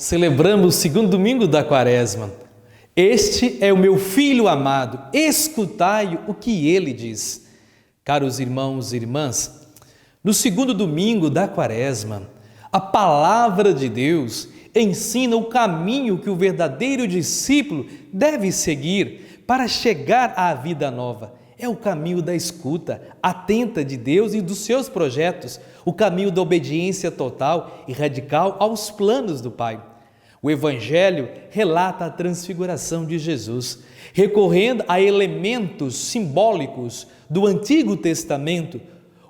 celebramos o segundo domingo da Quaresma. Este é o meu Filho amado, escutai o que ele diz. Caros irmãos e irmãs, no segundo domingo da Quaresma, a palavra de Deus ensina o caminho que o verdadeiro discípulo deve seguir para chegar à vida nova. É o caminho da escuta atenta de Deus e dos seus projetos, o caminho da obediência total e radical aos planos do Pai. O Evangelho relata a transfiguração de Jesus, recorrendo a elementos simbólicos do Antigo Testamento.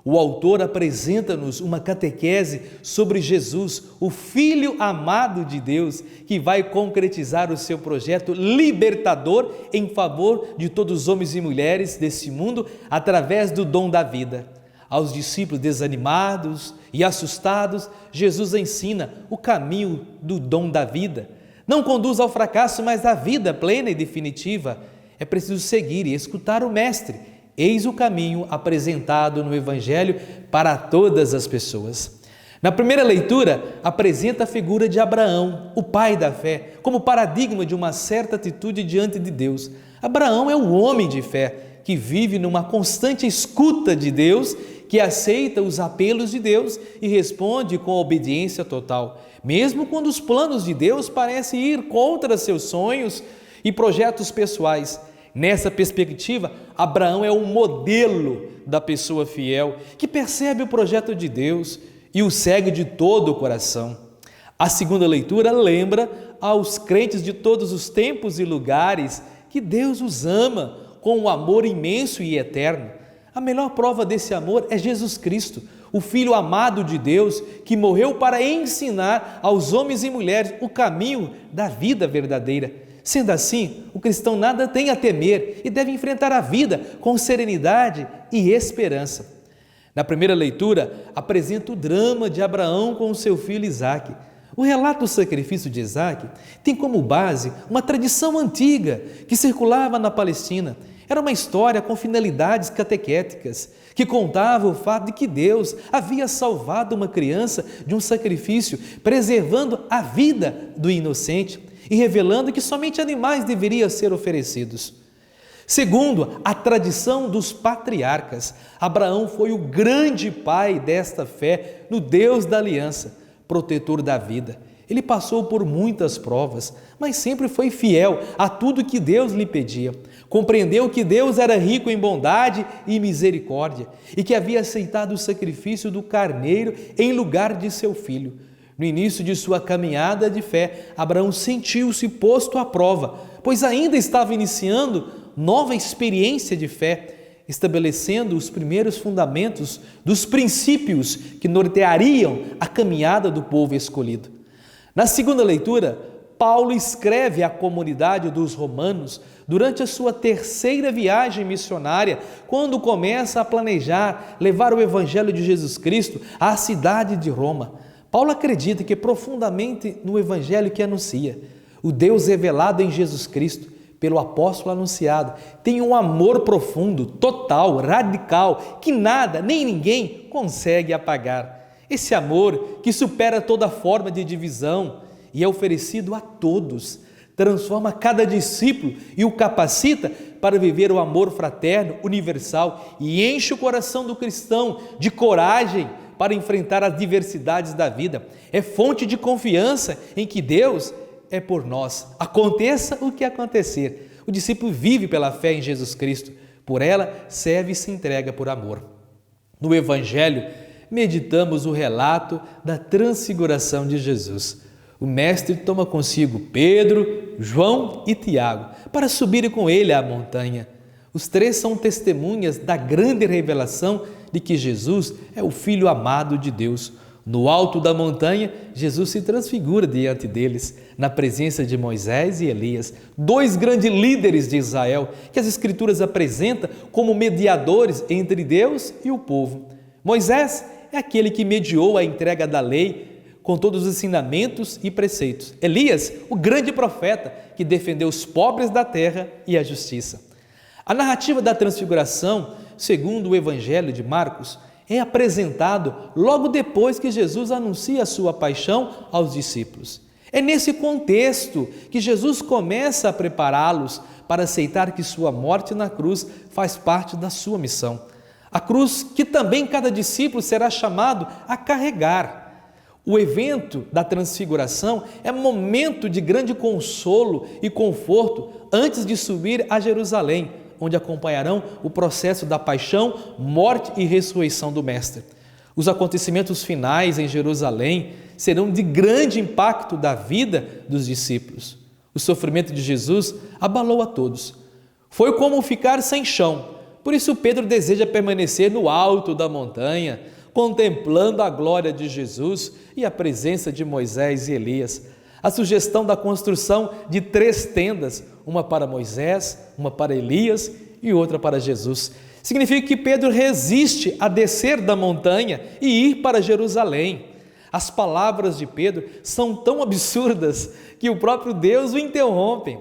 O autor apresenta-nos uma catequese sobre Jesus, o Filho amado de Deus, que vai concretizar o seu projeto libertador em favor de todos os homens e mulheres desse mundo através do dom da vida. Aos discípulos desanimados e assustados, Jesus ensina o caminho do dom da vida. Não conduz ao fracasso, mas à vida plena e definitiva. É preciso seguir e escutar o Mestre. Eis o caminho apresentado no Evangelho para todas as pessoas. Na primeira leitura, apresenta a figura de Abraão, o pai da fé, como paradigma de uma certa atitude diante de Deus. Abraão é o homem de fé, que vive numa constante escuta de Deus, que aceita os apelos de Deus e responde com obediência total, mesmo quando os planos de Deus parecem ir contra seus sonhos e projetos pessoais. Nessa perspectiva, Abraão é um modelo da pessoa fiel, que percebe o projeto de Deus e o segue de todo o coração. A segunda leitura lembra aos crentes de todos os tempos e lugares que Deus os ama com um amor imenso e eterno. A melhor prova desse amor é Jesus Cristo, o Filho amado de Deus, que morreu para ensinar aos homens e mulheres o caminho da vida verdadeira. Sendo assim, o cristão nada tem a temer e deve enfrentar a vida com serenidade e esperança. Na primeira leitura, apresenta o drama de Abraão com o seu filho Isaque. O relato do sacrifício de Isaque tem como base uma tradição antiga que circulava na Palestina. Era uma história com finalidades catequéticas, que contava o fato de que Deus havia salvado uma criança de um sacrifício, preservando a vida do inocente e revelando que somente animais deveriam ser oferecidos. Segundo a tradição dos patriarcas, Abraão foi o grande pai desta fé no Deus da aliança, protetor da vida. Ele passou por muitas provas, mas sempre foi fiel a tudo que Deus lhe pedia. Compreendeu que Deus era rico em bondade e misericórdia e que havia aceitado o sacrifício do carneiro em lugar de seu filho. No início de sua caminhada de fé, Abraão sentiu-se posto à prova, pois ainda estava iniciando nova experiência de fé, estabelecendo os primeiros fundamentos dos princípios que norteariam a caminhada do povo escolhido. Na segunda leitura, Paulo escreve à comunidade dos romanos durante a sua terceira viagem missionária, quando começa a planejar levar o Evangelho de Jesus Cristo à cidade de Roma. Paulo acredita que profundamente no Evangelho que anuncia, o Deus revelado em Jesus Cristo, pelo apóstolo anunciado, tem um amor profundo, total, radical, que nada nem ninguém consegue apagar. Esse amor que supera toda forma de divisão e é oferecido a todos, transforma cada discípulo e o capacita para viver o amor fraterno, universal e enche o coração do cristão de coragem para enfrentar as diversidades da vida. É fonte de confiança em que Deus é por nós, aconteça o que acontecer. O discípulo vive pela fé em Jesus Cristo, por ela serve e se entrega por amor. No Evangelho, meditamos o relato da transfiguração de Jesus. O Mestre toma consigo Pedro, João e Tiago para subirem com ele à montanha. Os três são testemunhas da grande revelação de que Jesus é o Filho amado de Deus. No alto da montanha, Jesus se transfigura diante deles, na presença de Moisés e Elias, dois grandes líderes de Israel, que as Escrituras apresentam como mediadores entre Deus e o povo. Moisés é aquele que mediou a entrega da lei com todos os ensinamentos e preceitos. Elias, o grande profeta que defendeu os pobres da terra e a justiça. A narrativa da transfiguração, segundo o Evangelho de Marcos, é apresentado logo depois que Jesus anuncia a sua paixão aos discípulos. É nesse contexto que Jesus começa a prepará-los para aceitar que sua morte na cruz faz parte da sua missão. A cruz que também cada discípulo será chamado a carregar. O evento da transfiguração é momento de grande consolo e conforto antes de subir a Jerusalém, onde acompanharão o processo da paixão, morte e ressurreição do Mestre. Os acontecimentos finais em Jerusalém serão de grande impacto da vida dos discípulos. O sofrimento de Jesus abalou a todos. Foi como ficar sem chão. Por isso Pedro deseja permanecer no alto da montanha, contemplando a glória de Jesus e a presença de Moisés e Elias. A sugestão da construção de 3 tendas, uma para Moisés, uma para Elias e outra para Jesus, significa que Pedro resiste a descer da montanha e ir para Jerusalém. As palavras de Pedro são tão absurdas que o próprio Deus o interrompe.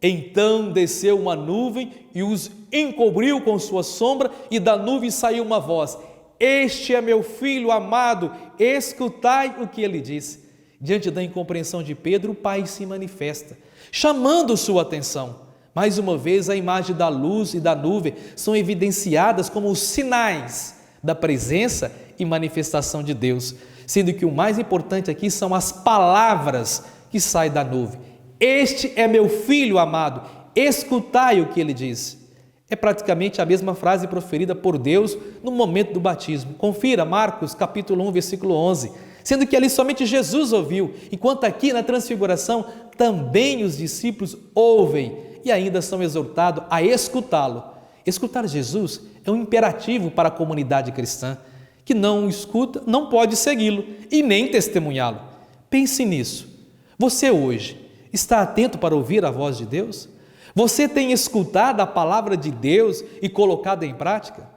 Então desceu uma nuvem e os encobriu com sua sombra, e da nuvem saiu uma voz: Este é meu filho amado, escutai o que ele diz. Diante da incompreensão de Pedro, o Pai se manifesta, chamando sua atenção. Mais uma vez, a imagem da luz e da nuvem são evidenciadas como os sinais da presença e manifestação de Deus, sendo que o mais importante aqui são as palavras que saem da nuvem. Este é meu filho amado, escutai o que ele diz. É praticamente a mesma frase proferida por Deus no momento do batismo. Confira Marcos capítulo 1, versículo 11, sendo que ali somente Jesus ouviu, enquanto aqui na transfiguração também os discípulos ouvem e ainda são exortados a escutá-lo. Escutar Jesus é um imperativo para a comunidade cristã, que não escuta, não pode segui-lo e nem testemunhá-lo. Pense nisso. Você hoje está atento para ouvir a voz de Deus? Você tem escutado a palavra de Deus e colocado em prática?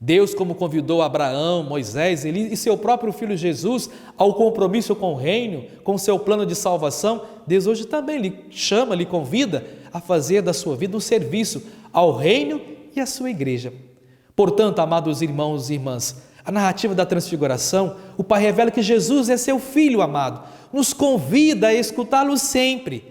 Deus, como convidou Abraão, Moisés, Elias e seu próprio filho Jesus ao compromisso com o reino, com seu plano de salvação, Deus hoje também lhe chama, lhe convida a fazer da sua vida um serviço ao reino e à sua igreja. Portanto, amados irmãos e irmãs, a narrativa da transfiguração, o Pai revela que Jesus é seu Filho amado, nos convida a escutá-lo sempre.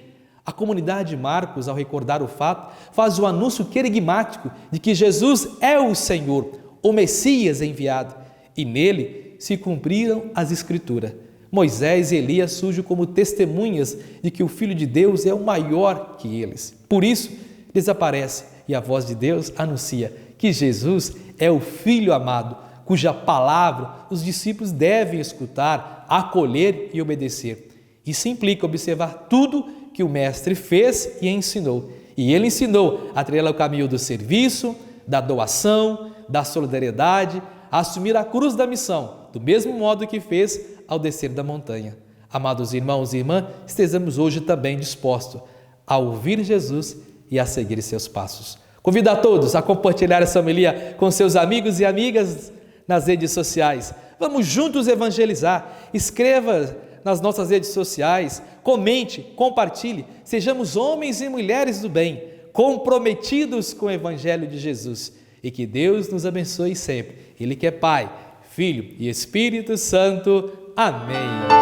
A comunidade de Marcos, ao recordar o fato, faz o anúncio querigmático de que Jesus é o Senhor, o Messias enviado, e nele se cumpriram as Escrituras. Moisés e Elias surgem como testemunhas de que o Filho de Deus é o maior que eles. Por isso, desaparece e a voz de Deus anuncia que Jesus é o Filho amado, cuja palavra os discípulos devem escutar, acolher e obedecer. Isso implica observar tudo que o Mestre fez e ensinou. E ele ensinou a trilhar o caminho do serviço, da doação, da solidariedade, a assumir a cruz da missão, do mesmo modo que fez ao descer da montanha. Amados irmãos e irmãs, estejamos hoje também dispostos a ouvir Jesus e a seguir seus passos. Convido a todos a compartilhar essa homilia com seus amigos e amigas nas redes sociais. Vamos juntos evangelizar. Escreva nas nossas redes sociais, comente, compartilhe. Sejamos homens e mulheres do bem, comprometidos com o Evangelho de Jesus. E que Deus nos abençoe sempre. Ele que é Pai, Filho e Espírito Santo. Amém.